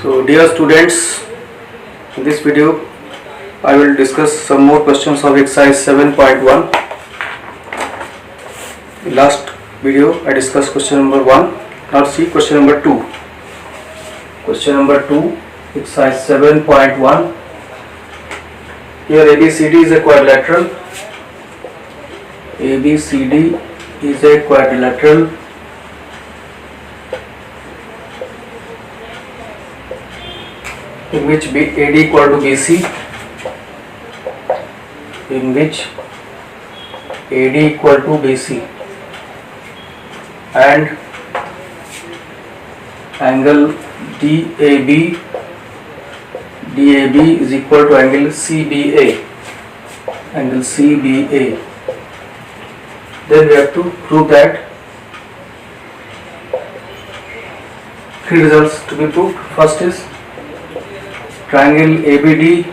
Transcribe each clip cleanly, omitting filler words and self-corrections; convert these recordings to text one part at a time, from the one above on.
So dear students, in this video I will discuss some more questions of exercise 7.1. In last video I discussed question number 1. Now see question number 2. Question number 2, exercise 7.1. Here ABCD is a quadrilateral. ABCD is a quadrilateral in which AD equal to BC, in which AD equal to BC and angle DAB is equal to angle CBA, then we have to prove that three results to be proved. First is triangle ABD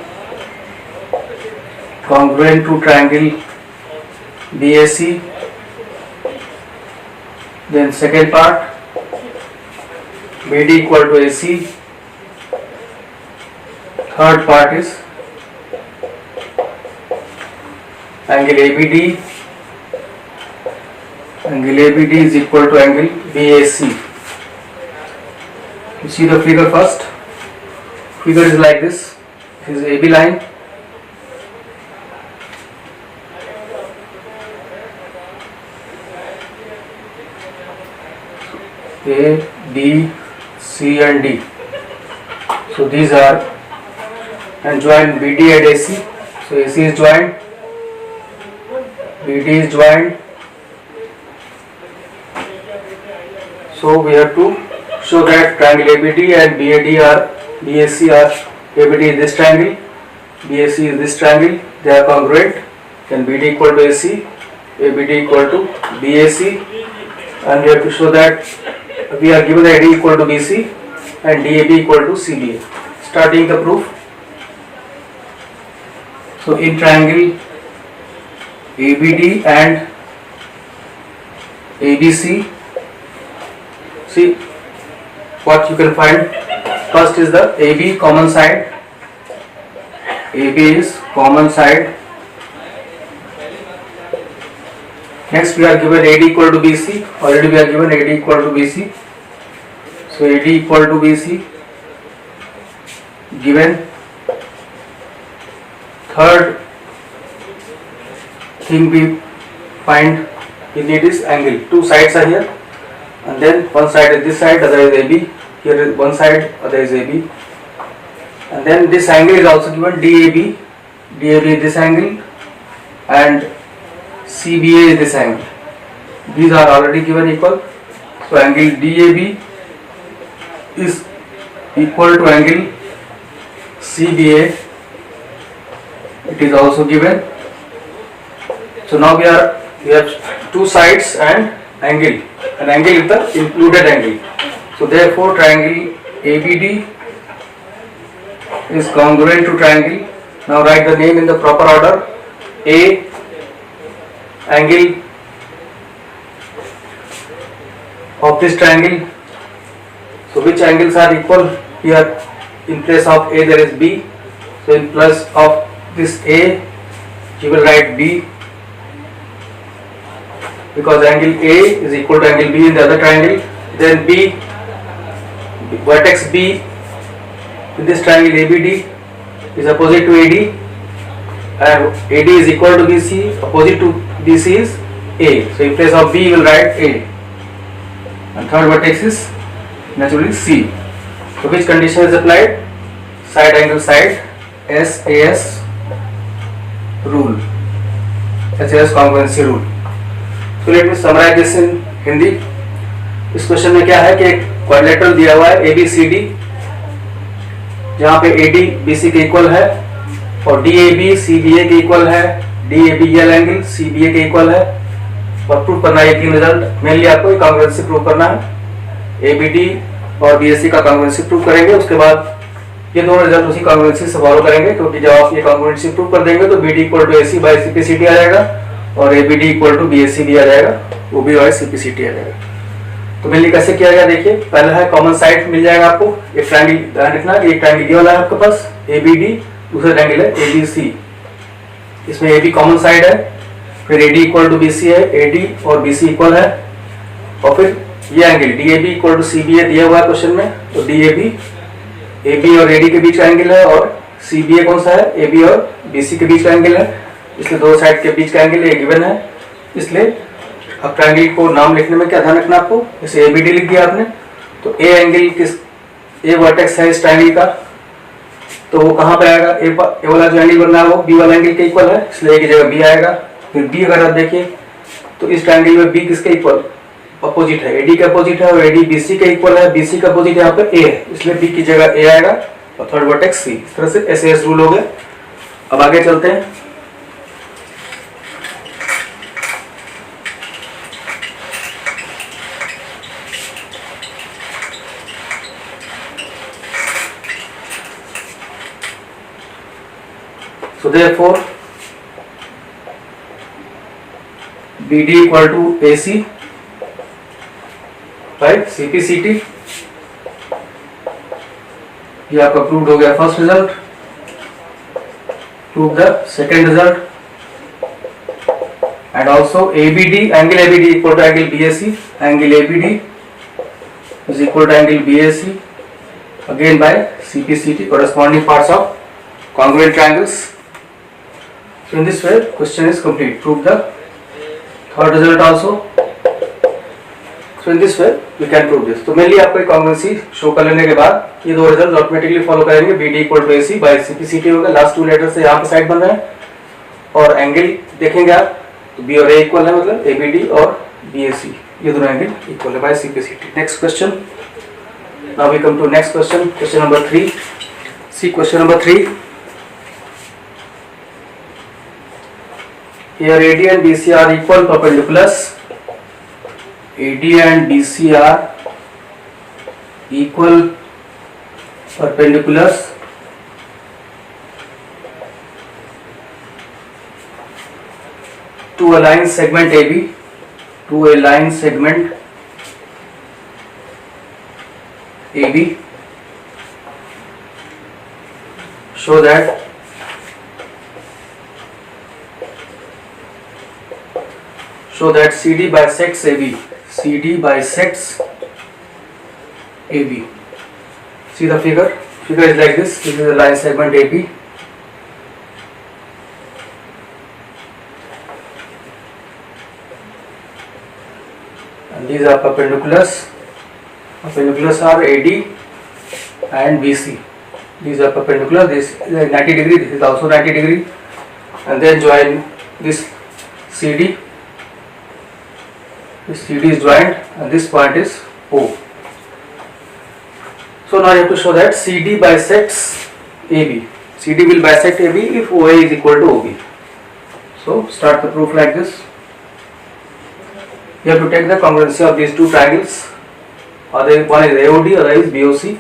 congruent to triangle BAC. Then second part, BD equal to AC. Third part is angle ABD is equal to angle BAC. You see the figure first. Figure is like this. This is AB line. A, B, C and D. So these are and join BD and AC. So AC is joined, BD is joined. So we have to show that triangle ABD and BAC are ABD is this triangle, BAC is this triangle, they are congruent. Then BD equal to AC, ABD equal to BAC, and we have to show that we are given AD equal to BC and DAB equal to CBA. Starting the proof. So in triangle ABD and ABC, see what you can find. First is the AB common side. AB is common side. Next we are given AD equal to BC. Already we are given AD equal to BC. So AD equal to BC given. Third thing we find we need is angle. Two sides are here, and then one side is this side, other is AB. Here is one side, other is AB, and then this angle is also given DAB. DAB is this angle and CBA is this angle. These are already given equal. So angle DAB is equal to angle CBA. It is also given. So now we have two sides and angle. An angle is the included angle. So therefore triangle ABD is congruent to triangle. Now write the name in the proper order. A angle of this triangle. So which angles are equal? Here in place of A there is B. So in place of this A you will write B, because angle A is equal to angle B in the other triangle. Then B, vertex B in this triangle ABD is opposite to AD, and AD is equal to BC. Opposite to BC is A. So in place of B you will write A. And third vertex is naturally C. So which condition is applied? Side angle side, SAS rule, SAS congruency rule. So let me summarize this in Hindi. इस question में क्या है कि एक quadrilateral दिया हुआ है ABCD, जहाँ पे AD BC के इक्वल है और DAB CBA के इक्वल है, DAB ये एंगल CBA के इक्वल है, और प्रूव करना है तीन रिजल्ट। मेनली आपको कॉन्ग्रुएंसी प्रूव करना है। ABD और BAC का कॉन्ग्रुएंसी प्रूव करेंगे, उसके बाद ये दोनों रिजल्ट उसी कॉन्ग्रुएंसी से फॉलो करेंगे, क्योंकि जब आप ये कॉन्ग्रुएंसी प्रूव कर देंगे तो BD equal to AC by CPCT आ जाएगा और ABD इक्वल टू BAC भी आ जाएगा, वो भी बाय CPCT आ जाएगा। तो मेनली कैसे किया गया देखिए, पहला है कॉमन साइड मिल जाएगा आपको, एक ट्रायंगल ध्यान रखना कि एक ट्रायंगल ये वाला है आपके पास ABD, दूसरा ट्रायंगल है ABC, इसमें AB कॉमन साइड है, फिर AD इक्वल टू BC है, AD और BC इक्वल है, और फिर ये angle DAB equal to CBA दिया हुआ है क्वेश्चन में, तो DAB AB और AD के बीच का एंगल है, और CBA कौन सा है, AB और BC के बीच का एंगल है, इसलिए दो साइड के बीच का एंगल ये गिवन है। इसलिए अब ट्रायंगल को नाम लिखने में क्या ध्यान रखना आपको, जैसे ABD लिख दिया आपने, तो A एंगल किस, A वर्टेक्स है इस ट्रायंगल का, तो वो कहाँ पे आएगा, A वाला जो एंगल बन रहा है वो B वाला एंगल के इक्वल है, इसलिए A की जगह B आएगा। फिर B अगर आप देखिए तो इस ट्रायंगल में B किसके इक्वल, अपोजिट है, AD के अपोजिट है, और AD BC के इक्वल है, BC का अपोजिट यहाँ पे A है, इसलिए B की जगह A आएगा, और थर्ड वर्टेक्स C। इस तरह से SAS रूल हो गए। अब आगे चलते हैं। So therefore BD equal to AC by CPCT, ये आपका प्रूव हो गया first result. Prove the second result, and also ABD, angle ABD equal to angle BAC, angle ABD is equal to angle BAC again by CPCT, corresponding parts of congruent triangles. So in this way question is complete. Prove the third result also. So in this way we can prove this. तो mainly आपको congruency show कर लेने के बाद ये दो result automatically follow करेंगे। BD equal to AC by CPCT होगा, लास्ट टू लेटर से यहाँ पे साइड बन रहे हैं, और एंगल देखेंगे आप तो B और A इक्वल है, मतलब ABD और BAC ये दोनों एंगल इक्वल है by CPCT। Next question, now we come to next question, question number 3। See question number 3। Here AD and BC are equal perpendiculars. AD and BC are equal perpendiculars to a line segment AB, to a line segment AB. Show that CD bisects AB. CD bisects AB. See the figure. Figure is like this. This is the line segment AB. And these are perpendiculars. Perpendiculars are AD and BC. These are perpendicular. This is 90 degree. This is also 90 degree. And then join this CD. This CD is joined and this point is O. So now you have to show that CD bisects AB. CD will bisect AB if OA is equal to OB. So start the proof like this. You have to take the congruency of these two triangles. One is AOD, other is BOC.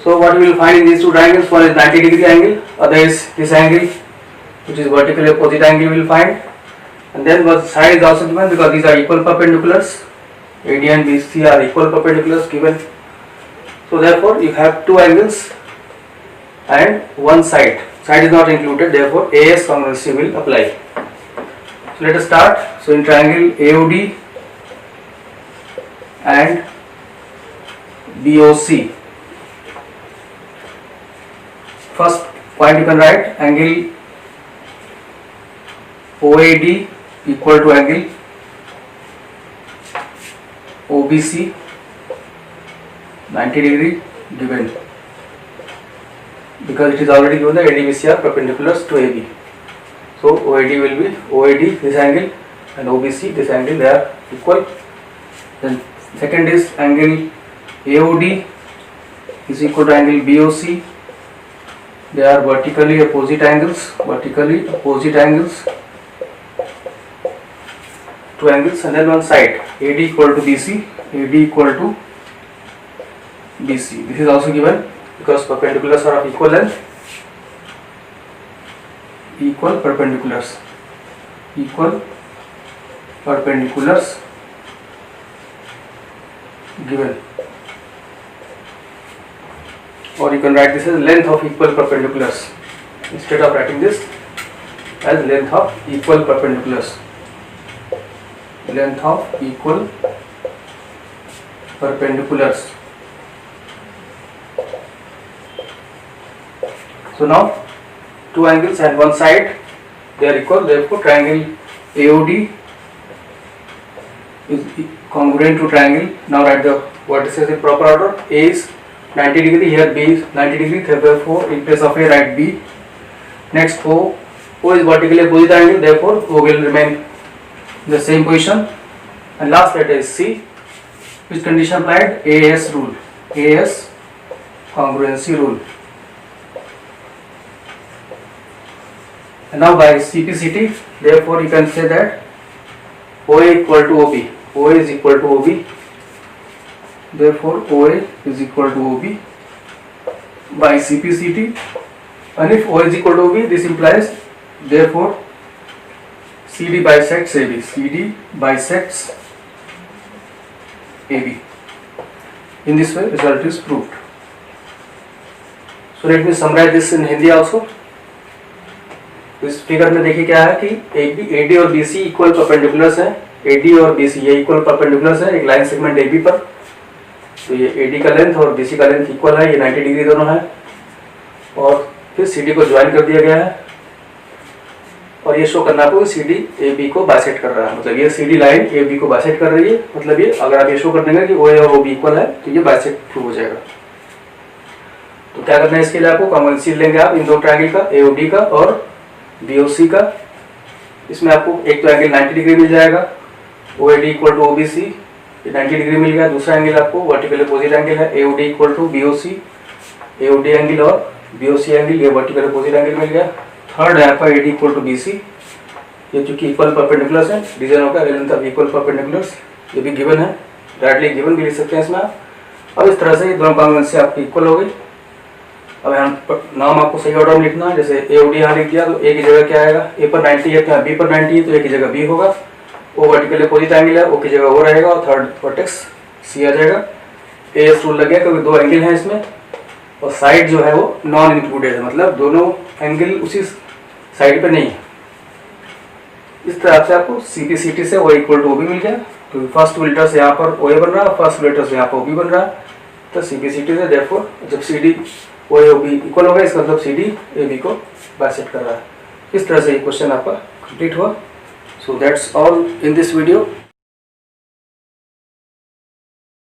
So what we will find in these two triangles, one is 90 degree angle, other is this angle, which is vertically opposite angle we will find. And then the side is also given because these are equal perpendiculars. AD and BC are equal perpendiculars given. So therefore you have two angles and one side. Side is not included, therefore AS congruency will apply. So let us start. So in triangle AOD and BOC, first point you can write angle OAD equal to angle OBC 90 degree given, because it is already given that ADBC are perpendiculars to AB. So OAD will be OAD this angle and OBC this angle, they are equal. Then second is angle AOD is equal to angle BOC, they are vertically opposite angles, two angles, and then one side AD equal to BC, AD equal to BC. This is also given because perpendiculars are of equal length, equal perpendiculars. given, or you can write this as length of equal perpendiculars. Instead of writing this as length of equal perpendiculars, length of equal perpendiculars. So now two angles and one side they are equal, therefore triangle AOD is congruent to triangle. Now write the vertices in proper order. A is 90 degree, here B is 90 degree, therefore in place of A write B. Next O is vertically opposite angle, therefore O will remain in the same position. And last letter is C, which condition applied? AS rule, AS congruency rule. And now by CPCT, therefore you can say that OA equal to OB, OA is equal to OB, therefore OA is equal to OB by CPCT. And if OA is equal to OB, this implies therefore CD bisects AB, CD bisects AB. In this way result is proved. So let me summarize this in Hindi also. इस figure में देखिए क्या है कि AD और BC equal perpendiculars हैं, AD और BC ये इक्वल परपेंडिकुलर्स है एक लाइन सेगमेंट AB पर। तो ये AD का लेंथ और BC का लेंथ इक्वल है, ये 90 डिग्री दोनों है। और फिर CD को ज्वाइन कर दिया गया है और ये शो करना आपको CD AB को बाइसेक्ट कर रहा है, मतलब ये CD लाइन AB को बाइसेक्ट कर रही है, मतलब ये अगर आप ये शो कर देंगे कि OA और OB इक्वल है तो ये बाइसेक्ट प्रूव हो जाएगा। तो क्या करना है इसके लिए आपको कॉमन लेंगे आप इन दो ट्रायंगल का, AOD का और BOC का। इसमें आपको एक तो एंगल 90 डिग्री मिल जाएगा, OAD इक्वल टू OBC, ये 90 डिग्री मिल गया। दूसरा एंगल आपको वर्टिकल अपोजिट एंगल है, AOD equal to BOC, AOD angle और BOC एंगल ये वर्टिकल अपोजिट एंगल मिल गया। थर्ड है आपका AD इक्वल टू BC, ये चूंकि इक्वल परपेंडिकुलर्स है, रीजन होगा लेंथ ऑफ इक्वल परपेंडिकुलर्स, ये भी गिवन है, डायरेक्टली गिवन भी लिख सकते हैं इसमें आप। अब इस तरह से दोनों कॉन्ग्रुएंसी आपकी इक्वल हो गई। अब यहाँ नाम आपको सही ऑर्डर में लिखना है, जैसे AOD यहाँ लिख दिया तो A की जगह क्या आएगा, A पर 90 है तो यहाँ B पर 90 है तो A की जगह B होगा, O वर्टिकल अपोजिट एंगल है, O की जगह O रहेगा और थर्ड वर्टेक्स C आ जाएगा। AS रूल लग गया क्योंकि दो एंगल हैं इसमें और साइड जो है वो नॉन इंक्लूडेड है, मतलब दोनों एंगल उसी साइड पर नहीं है। इस तरह से आपको CPCT से O इक्वल टू OB मिल गया, तो फर्स्ट लेटर से यहाँ पर OA बन रहा है, फर्स्ट लेटर से यहाँ पर OB बन रहा है, तो CPCT से देयरफॉर जब CD OA OB इक्वल होगा इसका मतलब CD AB को बाइसेक्ट कर रहा है। इस तरह से ये क्वेश्चन आपका कंप्लीट हुआ। So that's all in this video.